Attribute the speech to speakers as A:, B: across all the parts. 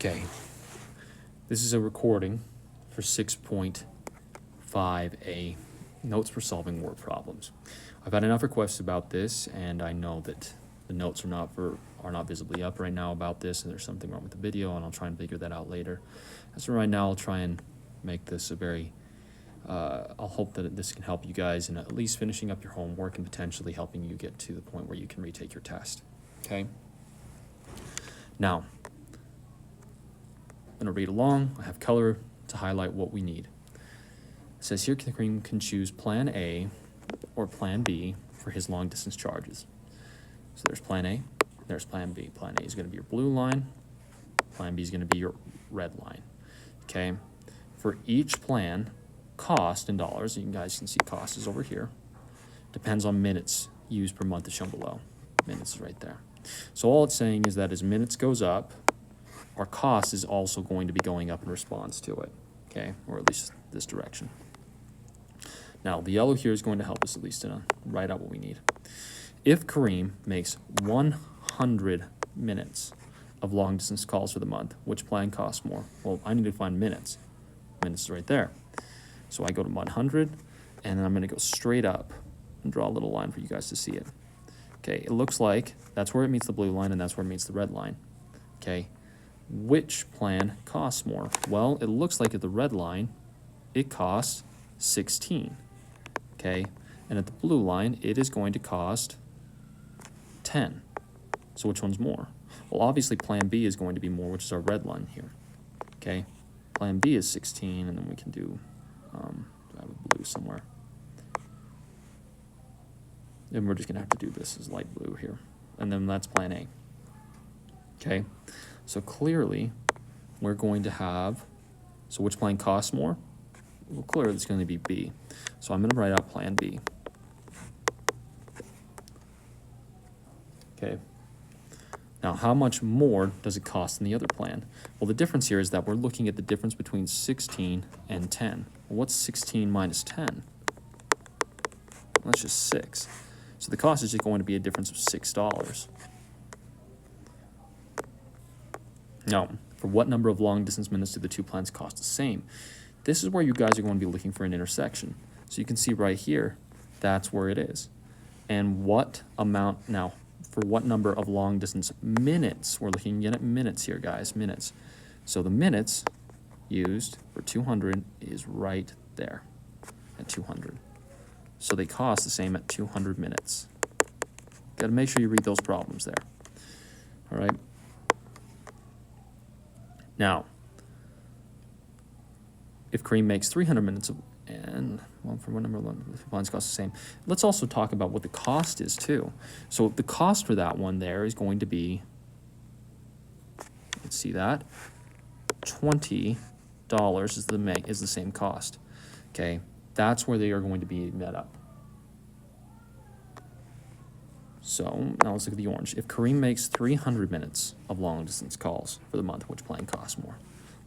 A: Okay, this is a recording for 6.5a, Notes for Solving Word Problems. I've had enough requests about this, and I know that the notes are not visibly up right now about this, and there's something wrong with the video, and I'll try and figure that out later. As for right now, I'll try and make this a very, I'll hope that this can help you guys in at least finishing up your homework and potentially helping you get to the point where you can retake your test, okay? Now, I'm going to read along. I have color to highlight what we need. It says here Kareem can choose plan A or plan B for his long distance charges. So there's plan A, there's plan B. Plan A is going to be your blue line. Plan B is going to be your red line. Okay. For each plan, cost in dollars, you guys can see cost is over here, depends on minutes used per month is shown below. Minutes is right there. So all it's saying is that as minutes goes up, our cost is also going to be going up in response to it, okay, or at least this direction. Now, the yellow here is going to help us at least to write out what we need. If Kareem makes 100 minutes of long-distance calls for the month, which plan costs more? Well, I need to find minutes. Minutes is right there. So I go to 100, and then I'm going to go straight up and draw a little line for you guys to see it. Okay, it looks like that's where it meets the blue line, and that's where it meets the red line. Okay. Which plan costs more? Well, it looks like at the red line, it costs 16, okay? And at the blue line, it is going to cost 10. So which one's more? Well, obviously plan B is going to be more, which is our red line here, okay? Plan B is 16, and then we can do, I have a blue somewhere. And we're just gonna have to do this as light blue here. And then that's plan A, okay? So clearly, we're going to have, so which plan costs more? Well, clearly it's going to be B. So I'm going to write out plan B. Okay. Now, how much more does it cost than the other plan? Well, the difference here is that we're looking at the difference between 16 and 10. Well, what's 16 minus 10? Well, that's just 6. So the cost is just going to be a difference of $6. Now, for what number of long-distance minutes do the two plans cost the same? This is where you guys are going to be looking for an intersection. So you can see right here, that's where it is. And what amount, now, for what number of long-distance minutes? We're looking again at minutes here, guys, minutes. So the minutes used for 200 is right there at 200. So they cost the same at 200 minutes. Got to make sure you read those problems there. All right. Now, if Kareem makes 300 minutes of, and well, for what number of plans cost the same, let's also talk about what the cost is too. So the cost for that one there is going to be, let's see that, $20 is the same cost. Okay, that's where they are going to be met up. So now let's look at the orange. If Kareem makes 300 minutes of long distance calls for the month, which plan costs more?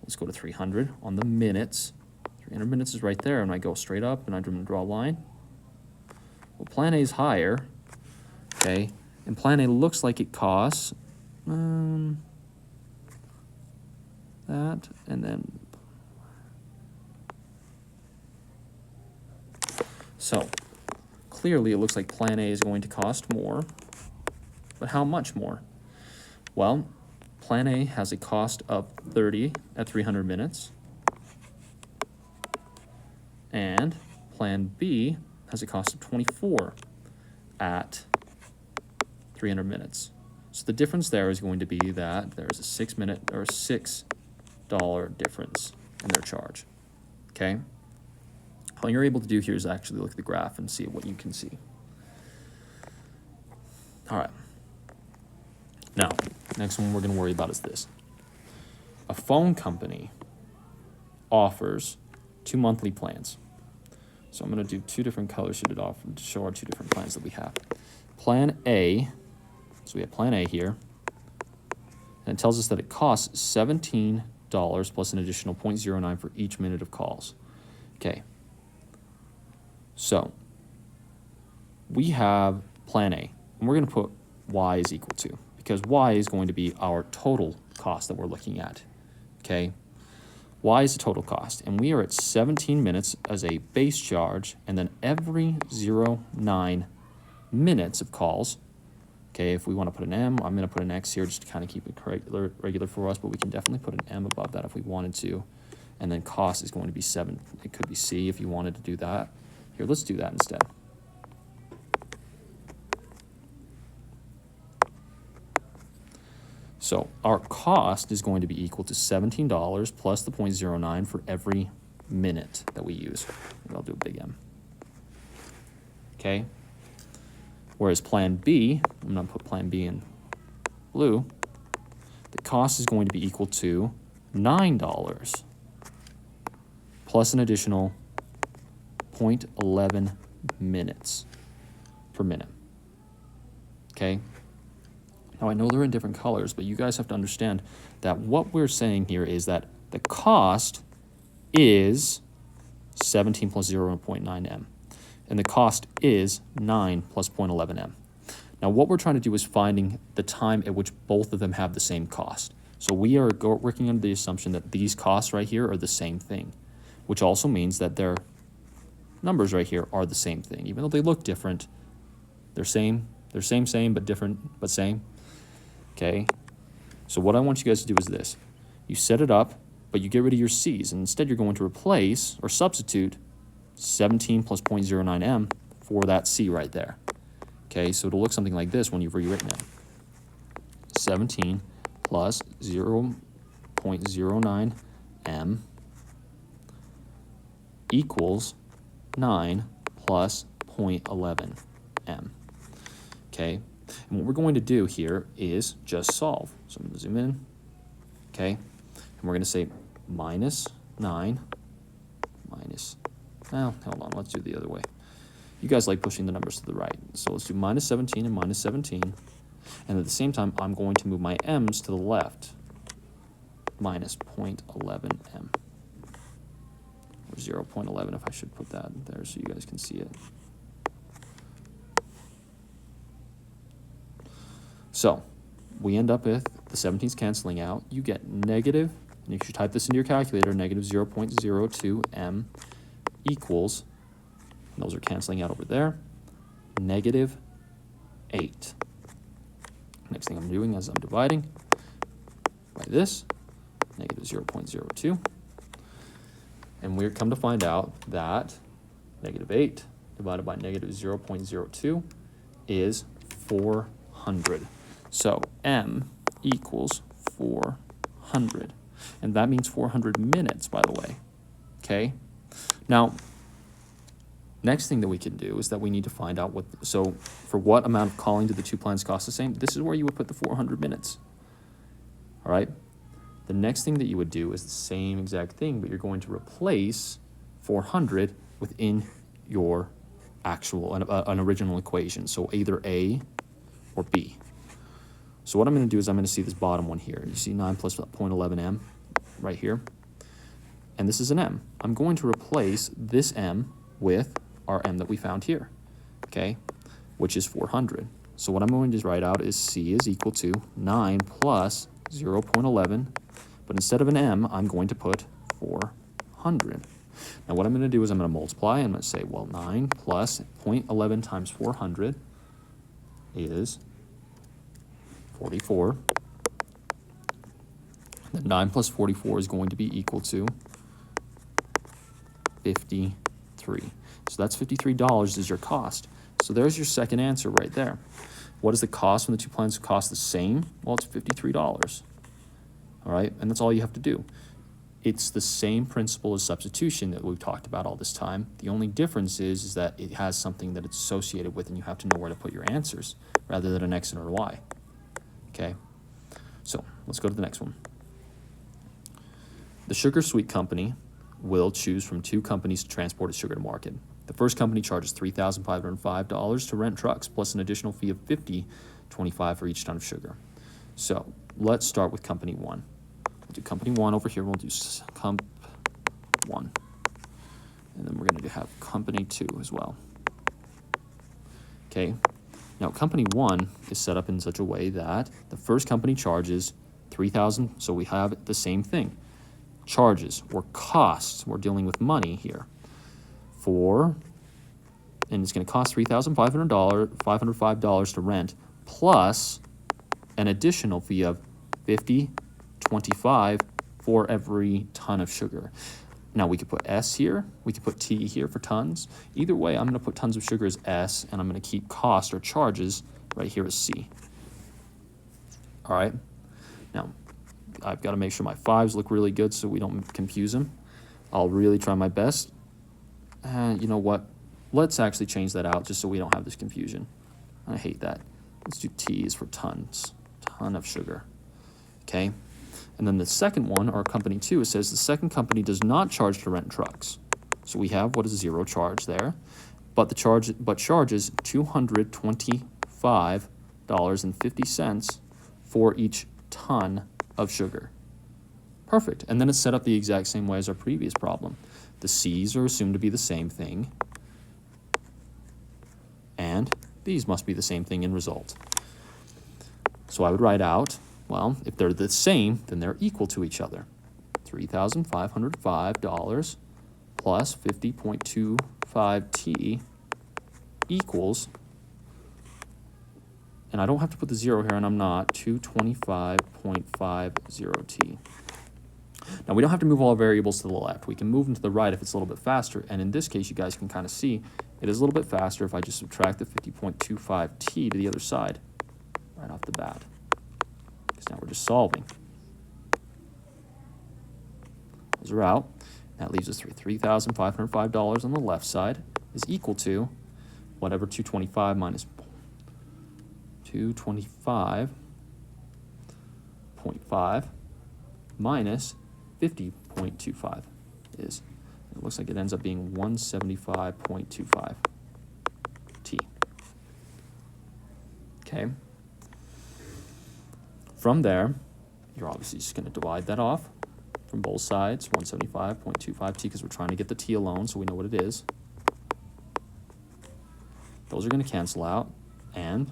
A: Let's go to 300 on the minutes. 300 minutes is right there, and I go straight up and I draw a line. Well, plan A is higher, okay? And plan A looks like it costs that, and then so clearly, it looks like plan A is going to cost more, but how much more? Well, plan A has a cost of 30 at 300 minutes, and plan B has a cost of 24 at 300 minutes. So the difference there is going to be that there's a $6 difference in their charge, okay? All you're able to do here is actually look at the graph and see what you can see. All right. Now, next one we're going to worry about is this. A phone company offers 2 monthly plans. So I'm going to do 2 different colors to show our 2 different plans that we have. Plan A, so we have plan A here, and it tells us that it costs $17 plus an additional 0.09 for each minute of calls. Okay. So we have plan A, and we're going to put y is equal to, because y is going to be our total cost that we're looking at. okay? Y is the total cost, and we are at 17 minutes as a base charge, and then every 0.9 minutes of calls, okay, if we want to put an M, I'm going to put an X here just to kind of keep it regular for us, but we can definitely put an M above that if we wanted to, and then cost is going to be 7. It could be C if you wanted to do that. Here, let's do that instead. So our cost is going to be equal to $17 plus the 0.09 for every minute that we use. And I'll do a big M. Okay? Whereas plan B, I'm going to put plan B in blue, the cost is going to be equal to $9 plus an additional 0.11 minutes per minute. Okay? Now, I know they're in different colors, but you guys have to understand that what we're saying here is that the cost is 17 plus 0.9 M, and the cost is 9 plus 0.11 M. Now, what we're trying to do is finding the time at which both of them have the same cost. So we are working under the assumption that these costs right here are the same thing, which also means that their numbers right here are the same thing. Even though they look different, they're same, but different, but same. Okay, so what I want you guys to do is this. You set it up, but you get rid of your C's, and instead you're going to replace or substitute 17 plus 0.09 M for that C right there. Okay, so it'll look something like this when you've rewritten it. 17 plus 0.09 M equals 9 plus 0.11 M. Okay. And what we're going to do here is just solve. So I'm going to zoom in, okay? And we're going to say minus 9, hold on, let's do it the other way. You guys like pushing the numbers to the right. So let's do minus 17 and minus 17. And at the same time, I'm going to move my M's to the left, minus 0.11 M. Or 0.11 if I should put that there so you guys can see it. So we end up with the 17's canceling out. You get negative, and if you type this into your calculator, negative 0.02 M equals, and those are canceling out over there, negative 8. Next thing I'm doing is I'm dividing by this, negative 0.02. And we come to find out that negative 8 divided by negative 0.02 is 400. So M equals 400. And that means 400 minutes, by the way. Okay? Now, next thing that we can do is that we need to find out so for what amount of calling do the two plans cost the same? This is where you would put the 400 minutes. All right? The next thing that you would do is the same exact thing, but you're going to replace 400 within your actual, an original equation. So either A or B. So what I'm going to do is I'm going to see this bottom one here. You see 9 plus 0.11 M right here. And this is an M. I'm going to replace this M with our M that we found here, okay, which is 400. So what I'm going to write out is C is equal to 9 plus 0.11, but instead of an M, I'm going to put 400. Now what I'm going to do is I'm going to multiply. I'm going to say, well, 9 plus 0.11 times 400 is 44. Then 9 plus 44 is going to be equal to 53. So that's $53 is your cost. So there's your second answer right there. What is the cost when the two plans cost the same? Well, it's $53. All right, and that's all you have to do. It's the same principle as substitution that we've talked about all this time. The only difference is that it has something that it's associated with, and you have to know where to put your answers rather than an X and a Y. Okay, so let's go to the next one. The Sugar Sweet Company will choose from two companies to transport its sugar to market. The first company charges $3,505 to rent trucks, plus an additional fee of $50.25 for each ton of sugar. So let's start with company one. We'll do company one over here. We'll do comp one. And then we're going to have company two as well. Okay. Now, company one is set up in such a way that the first company charges $3,000, so we have the same thing. charges or costs. We're dealing with money here. And it's going to cost $3,505 to rent, plus an additional fee of $50, $25 for every ton of sugar. Now we could put S here, we could put T here for tons. Either way, I'm going to put tons of sugar as S, and I'm going to keep cost or charges right here as C. All right. Now, I've got to make sure my 5s look really good so we don't confuse them. I'll really try my best. You know what? Let's actually change that out just so we don't have this confusion. I hate that. Let's do T is for tons. Ton of sugar. Okay? And then the second one, or company 2, it says the second company does not charge to rent trucks. So we have what is 0 charge there. But charges $225.50 for each ton of sugar. Perfect. And then it's set up the exact same way as our previous problem. The C's are assumed to be the same thing. And these must be the same thing in result. So I would write out, well, if they're the same, then they're equal to each other. $3,505 plus 50.25T equals, and I don't have to put the 0 here, and I'm not, 225.50T. Now, we don't have to move all variables to the left. We can move them to the right if it's a little bit faster. And in this case, you guys can kind of see it is a little bit faster if I just subtract the 50.25T to the other side right off the bat. Because now we're just solving. Those are out. That leaves us $3,505 on the left side is equal to whatever 225 minus 225.5 minus 50.25 is. It looks like it ends up being 175.25 T. Okay. From there, you're obviously just going to divide that off from both sides, 175.25 T, because we're trying to get the T alone so we know what it is. Those are going to cancel out, and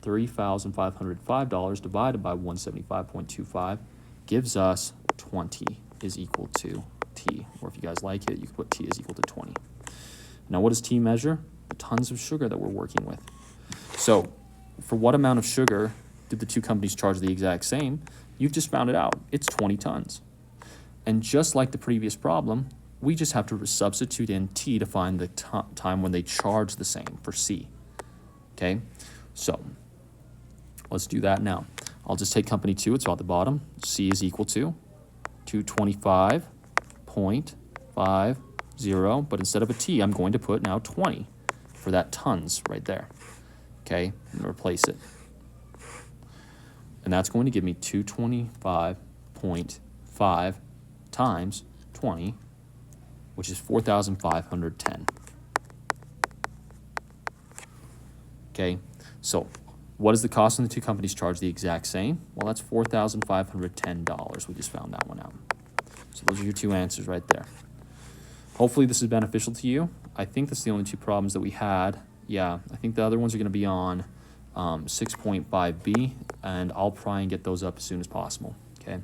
A: $3,505 divided by 175.25 gives us 20 is equal to T. Or if you guys like it, you can put T is equal to 20. Now, what does T measure? The tons of sugar that we're working with. So, for what amount of sugar did the two companies charge the exact same? You've just found it out. It's 20 tons. And just like the previous problem, we just have to substitute in T to find the time when they charge the same for C. Okay? So, let's do that now. I'll just take company 2, it's at the bottom. C is equal to 225.50, but instead of a T, I'm going to put now 20 for that tons right there. Okay, and replace it. And that's going to give me 225.5 times 20, which is 4,510. Okay, so what is the cost when the two companies charge the exact same? Well, that's $4,510. We just found that one out. So those are your two answers right there. Hopefully this is beneficial to you. I think that's the only two problems that we had. Yeah, I think the other ones are going to be on 6.5b, and I'll try and get those up as soon as possible. Okay.